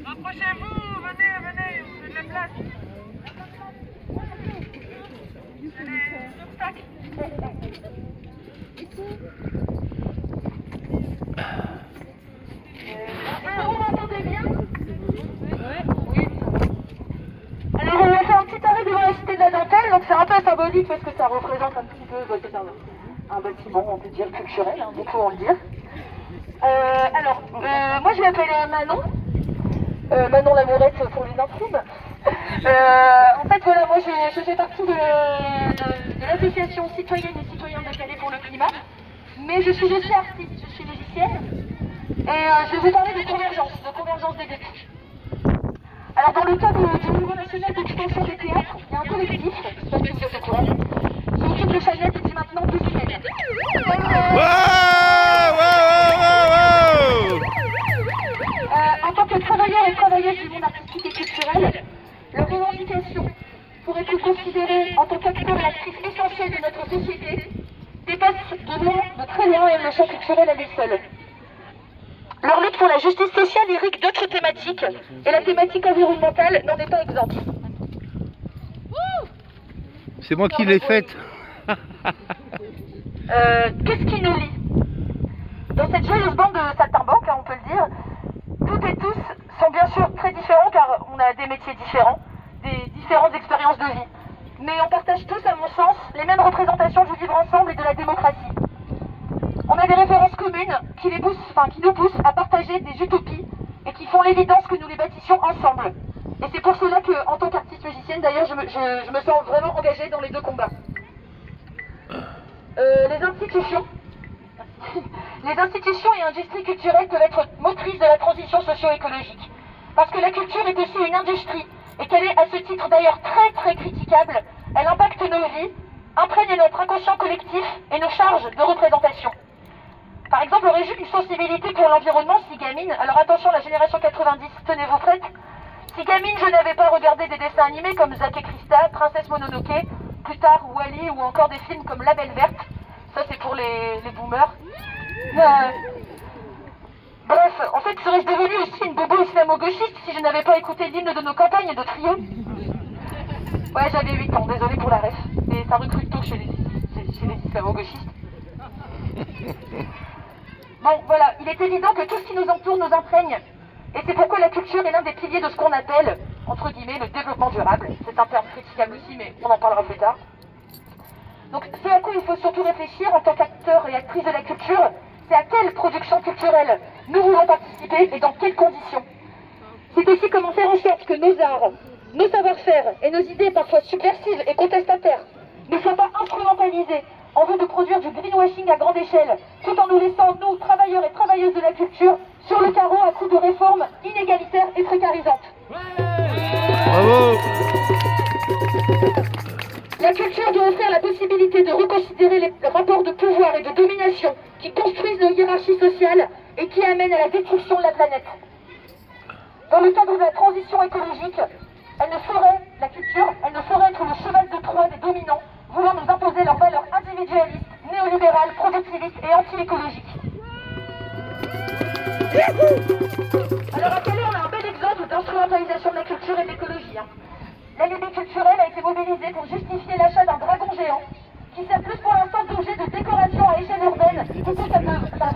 Rapprochez-vous, venez, venez, vous avez de la place. Allez, tac. Vous m'entendez bien? Oui. Alors on va faire un petit arrêt devant la cité de la dentelle, donc c'est un peu symbolique parce que ça représente un petit peu, c'est un bâtiment, on peut dire culturel, hein, beaucoup vont le dire. Moi je m'appelle Manon, Manon Lamourette pour les intimes. En fait voilà, moi je fais partie de l'association citoyenne et citoyens de Calais pour le climat, mais je suis aussi artiste, je suis musicienne, et je vais parler de convergence des défis. Alors dans le cadre du mouvement national d'extension des théâtres, il y a un collectif, je sais pas si vous êtes au courant, qui occupe le Chanel depuis maintenant 2 semaines. En tant que travailleurs et travailleuses du monde artistique et culturel, leur revendication, pour être considérée en tant qu'acteur et actrice essentielle de notre société, dépasse de très loin même le champ culturel à lui seul. Leur lutte pour la justice sociale irrigue d'autres thématiques, et la thématique environnementale n'en est pas exempte. C'est moi qui l'ai faite. Qu'est-ce qui nous lie? Dans cette joyeuse bande de saltimbanques, on peut le dire, toutes et tous sont bien sûr très différents car on a des métiers différents, des différentes expériences de vie. Mais on partage tous, à mon sens, les mêmes représentations du vivre ensemble et de la démocratie. On a des références communes qui nous poussent à partager des utopies et qui font l'évidence que nous les bâtissions ensemble. Et c'est pour cela que, en tant qu'artiste musicienne, d'ailleurs, je me sens vraiment engagée dans les deux combats. Les institutions et industries culturelles peuvent être motrices de la transition socio-écologique. Parce que la culture est aussi une industrie, et qu'elle est à ce titre d'ailleurs très très critiquable. Elle impacte nos vies, imprègne notre inconscient collectif et nos charges de représentation. Par exemple, aurais-je une sensibilité pour l'environnement si gamine, alors attention la génération 90, tenez-vous prête, si gamine je n'avais pas regardé des dessins animés comme Zack et Krista, Princesse Mononoke, plus tard Wall-E ou encore des films comme La Belle Verte, ça c'est pour les boomers. Bref, en fait serais-je devenue aussi une bobo islamo-gauchiste si je n'avais pas écouté l'hymne de nos campagnes de Trio? Ouais, j'avais 8 ans, désolé pour la ref, mais ça recrute tôt chez les islamo-gauchistes. Bon, voilà, il est évident que tout ce qui nous entoure nous imprègne. Et c'est pourquoi la culture est l'un des piliers de ce qu'on appelle, entre guillemets, le développement durable. C'est un terme critiquable aussi, mais on en parlera plus tard. Donc, ce à quoi il faut surtout réfléchir en tant qu'acteur et actrice de la culture, c'est à quelle production culturelle nous voulons participer et dans quelles conditions. C'est aussi comment faire en sorte que nos arts, nos savoir-faire et nos idées parfois subversives et contestataires ne soient pas instrumentalisés en vue de produire du greenwashing à grande échelle, tout en nous laissant, nous, travailleurs et travailleuses de la culture, sur le carreau à coups de réformes inégalitaires et précarisantes. Bravo! La culture doit offrir la possibilité de reconsidérer les rapports de pouvoir et de domination qui construisent nos hiérarchies sociales et qui amènent à la destruction de la planète. Dans le cadre de la transition écologique, la culture ne saurait être le cheval de Troie des dominants voulant nous imposer leurs valeurs individualistes, néolibérales, productivistes et anti-écologiques. Alors à Calais, on a un bel exemple d'instrumentalisation de la culture et de l'écologie. La Libye culturelle a été mobilisée pour justifier l'achat d'un dragon géant qui sert plus pour l'instant d'objet de décoration à échelle urbaine plutôt qu'un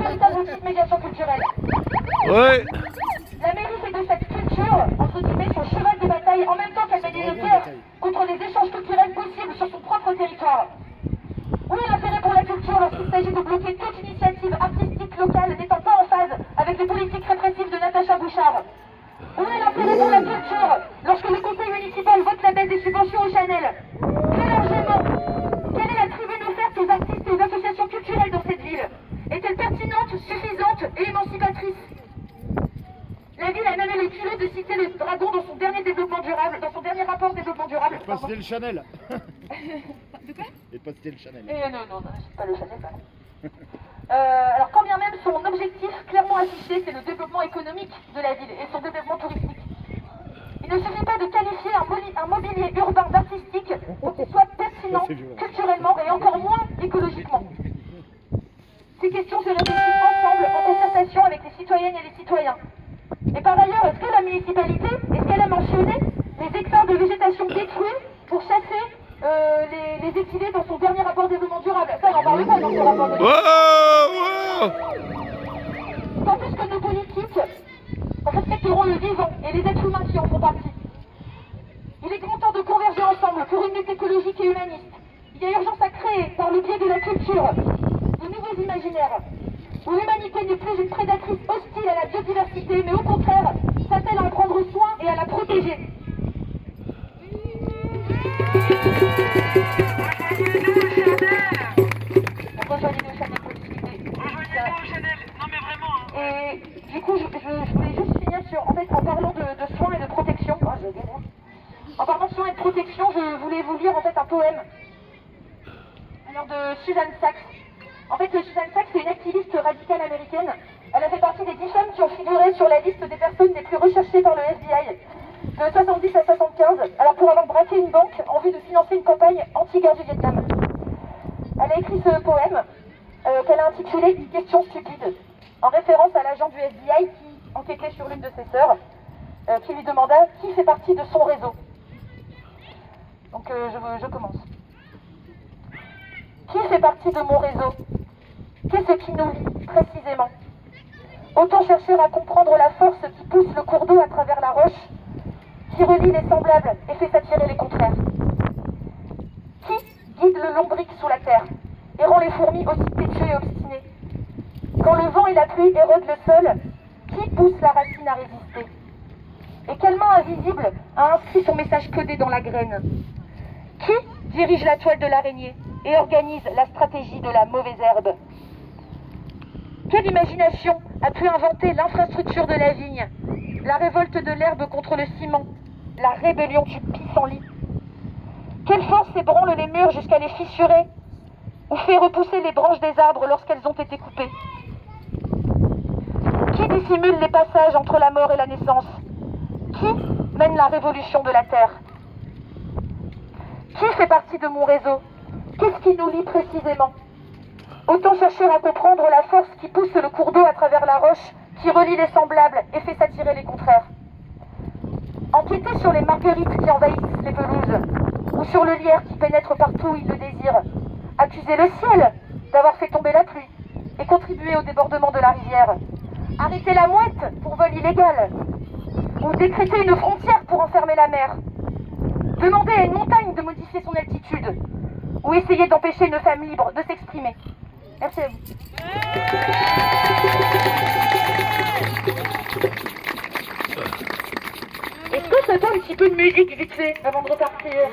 véritable outil de médiation culturelle. Ouais. La mairie fait de cette culture, entre guillemets, son cheval de bataille en même temps qu'elle mène une guerre contre les échanges culturels possibles sur son propre territoire. Où est l'intérêt pour la culture lorsqu'il s'agit de bloquer toute initiative artistique locale n'étant pas en phase avec les politiques répressives de Natacha Bouchard? Où est l'intérêt pour la culture lorsque le conseil municipal vote la baisse des subventions au Chanel? Plus largement, quelle est la tribune offerte aux artistes et aux associations culturelles dans cette ville? Est-elle pertinente, suffisante et émancipatrice? La ville a même eu le culot de citer le dragon dans son dernier développement durable, dans son dernier rapport développement durable. Et pas citer le Chanel. De quoi? Et pas citer le Chanel. Non, c'est pas le Chanel, pardon. Alors quand bien même son objectif clairement affiché, c'est le développement économique de la ville et son développement touristique. Il ne suffit pas de qualifier un mobilier urbain d'artistique pour qu'il soit pertinent culturellement et encore moins écologiquement. Ces questions se réfléchissent ensemble en concertation avec les citoyens citoyennes et les citoyens. Et par ailleurs, est-ce que la municipalité, est-ce qu'elle a mentionné les hectares de végétation détruits pour chasser les exilés dans son dernier rapport développement durable? Ça, on n'en parle pas dans ce rapport de Tant plus que nos politiques respecteront le vivant et les êtres humains qui en font partie. Il est grand temps de converger ensemble pour une lutte écologique et humaniste. Il y a urgence à créer, par le biais de la culture, de nouveaux imaginaires, où l'humanité n'est plus une prédatrice hostile à la biodiversité, mais au contraire, s'attelle à en prendre soin et à la protéger. Rejoignez-nous, Chanel, collectivité. Rejoignez-nous, Chanel. Non, mais vraiment. Hein. Et du coup, je voulais juste finir sur, en fait, en parlant de soins et de protection. Oh, je galère. En parlant de soins et de protection, je voulais vous lire en fait un poème. Alors de Susan Sachs. En fait, Susan Sachs, c'est une activiste radicale américaine. Elle a fait partie des 10 femmes qui ont figuré sur la liste des personnes les plus recherchées par le FBI de 70 à 75. Alors pour avoir braqué une banque en vue de financer une campagne anti-guerre du Vietnam. Elle a écrit ce poème qu'elle a intitulé Une question stupide, en référence à l'agent du FBI qui enquêtait sur l'une de ses sœurs, qui lui demanda qui fait partie de son réseau. Donc je commence. Qui fait partie de mon réseau? Qu'est-ce qui nous lie précisément? Autant chercher à comprendre la force qui pousse le cours d'eau à travers la roche, qui relie les semblables et fait s'attirer les contraires. Qui guide le lombric sous la terre et rend les fourmis aussi têtues et obstinées? Quand le vent et la pluie érodent le sol, qui pousse la racine à résister? Et quelle main invisible a inscrit son message codé dans la graine? Qui dirige la toile de l'araignée et organise la stratégie de la mauvaise herbe? Quelle imagination a pu inventer l'infrastructure de la vigne, la révolte de l'herbe contre le ciment, la rébellion du pissenlit? Quelle force ébranle les murs jusqu'à les fissurer ou fait repousser les branches des arbres lorsqu'elles ont été coupées? Qui dissimule les passages entre la mort et la naissance? Qui mène la révolution de la terre? Qui fait partie de mon réseau? Qu'est-ce qui nous lie précisément? Autant chercher à comprendre la force qui pousse le cours d'eau à travers la roche, qui relie les semblables et fait s'attirer les contraires. Enquêter sur les marguerites qui envahissent les pelouses, ou sur le lierre qui pénètre partout où il le désire. Accuser le ciel d'avoir fait tomber la pluie et contribuer au débordement de la rivière. Arrêter la mouette pour vol illégal. Ou décréter une frontière pour enfermer la mer. Demander à une montagne de modifier son altitude. Ou essayer d'empêcher une femme libre de s'exprimer. Merci à vous. Est-ce que ça fait un petit peu de musique vite fait avant de repartir?